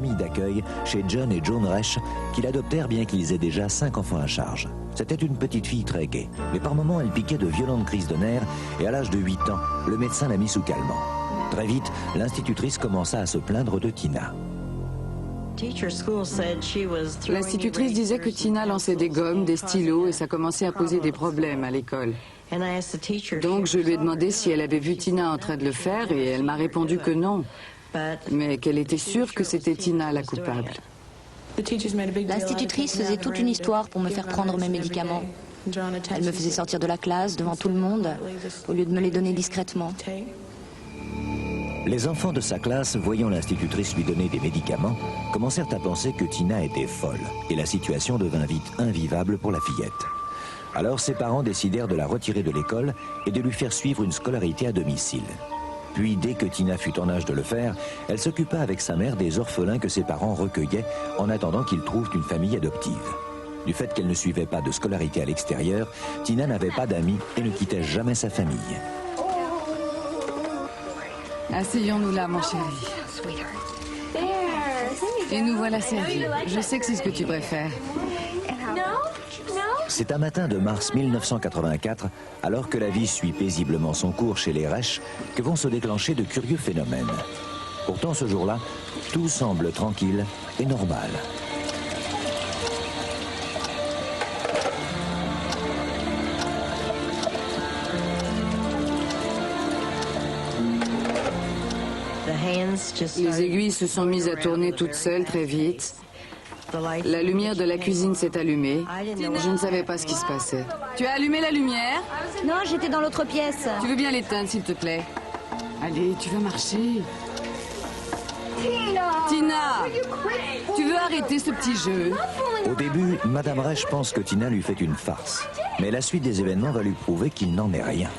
famille d'accueil chez John et Joan Resch, qui l'adoptèrent bien qu'ils aient déjà 5 enfants à charge. C'était une petite fille très gaie, mais par moments elle piquait de violentes crises de nerfs et à l'âge de 8 ans, le médecin l'a mis sous calmant. Très vite, l'institutrice commença à se plaindre de Tina. L'institutrice disait que Tina lançait des gommes, des stylos et ça commençait à poser des problèmes à l'école. Donc je lui ai demandé si elle avait vu Tina en train de le faire et elle m'a répondu que non, mais qu'elle était sûre que c'était Tina la coupable. L'institutrice faisait toute une histoire pour me faire prendre mes médicaments. Elle me faisait sortir de la classe devant tout le monde au lieu de me les donner discrètement. Les enfants de sa classe, voyant l'institutrice lui donner des médicaments, commencèrent à penser que Tina était folle et la situation devint vite invivable pour la fillette. Alors ses parents décidèrent de la retirer de l'école et de lui faire suivre une scolarité à domicile. Puis, dès que Tina fut en âge de le faire, elle s'occupa avec sa mère des orphelins que ses parents recueillaient en attendant qu'ils trouvent une famille adoptive. Du fait qu'elle ne suivait pas de scolarité à l'extérieur, Tina n'avait pas d'amis et ne quittait jamais sa famille. Asseyons-nous là, mon chéri. Et nous voilà servis. Je sais que c'est ce que tu préfères. C'est un matin de mars 1984, alors que la vie suit paisiblement son cours chez les Resch, que vont se déclencher de curieux phénomènes. Pourtant, ce jour-là, tout semble tranquille et normal. Les aiguilles se sont mises à tourner toutes seules très vite. La lumière de la cuisine s'est allumée. Je ne savais pas ce qui se passait. Tu as allumé la lumière? Non, j'étais dans l'autre pièce. Tu veux bien l'éteindre, s'il te plaît? Allez, tu vas marcher. Tina, tu veux arrêter ce petit jeu? Au début, Madame Resch pense que Tina lui fait une farce. Mais la suite des événements va lui prouver qu'il n'en est rien.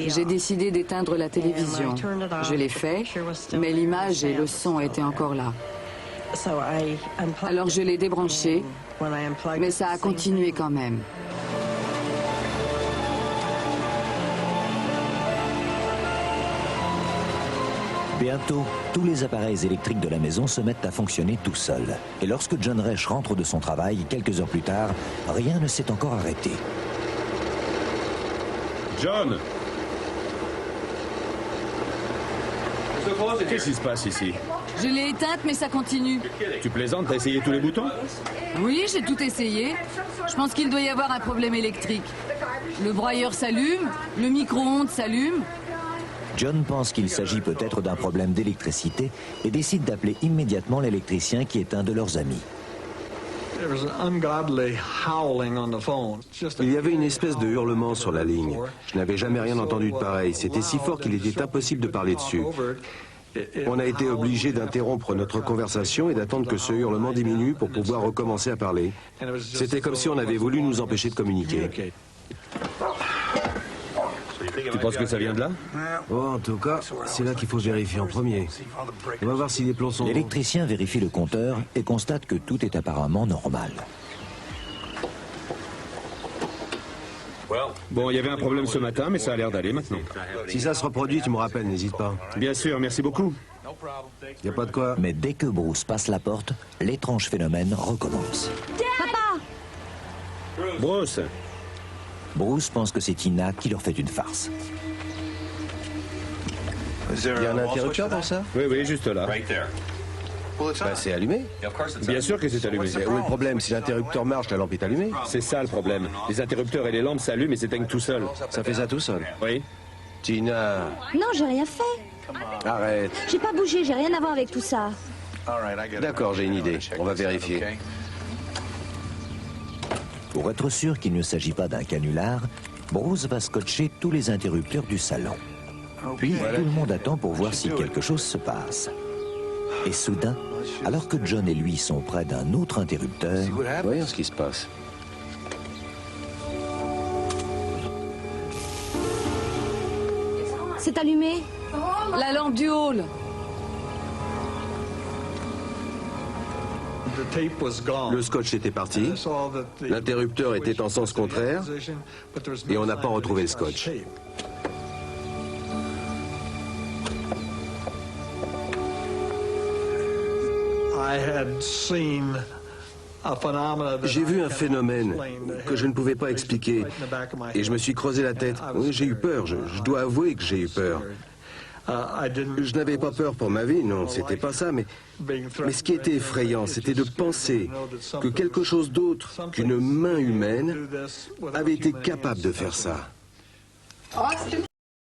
J'ai décidé d'éteindre la télévision. Je l'ai fait, mais l'image et le son étaient encore là. Alors je l'ai débranchée, mais ça a continué quand même. Bientôt, tous les appareils électriques de la maison se mettent à fonctionner tout seuls. Et lorsque John Resch rentre de son travail, quelques heures plus tard, rien ne s'est encore arrêté. John! Qu'est-ce qui se passe ici? Je l'ai éteinte, mais ça continue. Tu plaisantes, t'as essayé tous les boutons? Oui, j'ai tout essayé. Je pense qu'il doit y avoir un problème électrique. Le broyeur s'allume, le micro-ondes s'allume. John pense qu'il s'agit peut-être d'un problème d'électricité et décide d'appeler immédiatement l'électricien qui est un de leurs amis. Il y avait une espèce de hurlement sur la ligne. Je n'avais jamais rien entendu de pareil. C'était si fort qu'il était impossible de parler dessus. On a été obligé d'interrompre notre conversation et d'attendre que ce hurlement diminue pour pouvoir recommencer à parler. C'était comme si on avait voulu nous empêcher de communiquer. Tu penses que ça vient de là? Oh, en tout cas, c'est là qu'il faut vérifier en premier. On va voir si les plombs sont... L'électricien vérifie le compteur et constate que tout est apparemment normal. Bon, il y avait un problème ce matin, mais ça a l'air d'aller maintenant. Si ça se reproduit, tu me rappelles, n'hésite pas. Bien sûr, merci beaucoup. Y a pas de quoi. Mais dès que Bruce passe la porte, l'étrange phénomène recommence. Papa! Bruce! Bruce pense que c'est Tina qui leur fait une farce. Il y a un interrupteur pour ça? Oui, oui, juste là. Bah, c'est allumé. Bien sûr que c'est allumé. Mais où est le problème? Si l'interrupteur marche, la lampe est allumée. C'est ça le problème. Les interrupteurs et les lampes s'allument et s'éteignent tout seuls. Ça fait ça tout seul. Oui. Tina, Non, j'ai rien fait. arrête. J'ai pas bougé, j'ai rien à voir avec tout ça. D'accord, j'ai une idée. On va vérifier. Pour être sûr qu'il ne s'agit pas d'un canular, Bruce va scotcher tous les interrupteurs du salon. Puis tout le monde attend pour voir si quelque chose se passe. Et soudain, alors que John et lui sont près d'un autre interrupteur, Voyons ce qui se passe. C'est allumé. La lampe du hall. Le scotch était parti, l'interrupteur était en sens contraire, et on n'a pas retrouvé le scotch. J'ai vu un phénomène que je ne pouvais pas expliquer, et je me suis creusé la tête. Oui, j'ai eu peur, je dois avouer que j'ai eu peur. Je n'avais pas peur pour ma vie, non, c'était pas ça, mais ce qui était effrayant, c'était de penser que quelque chose d'autre qu'une main humaine avait été capable de faire ça.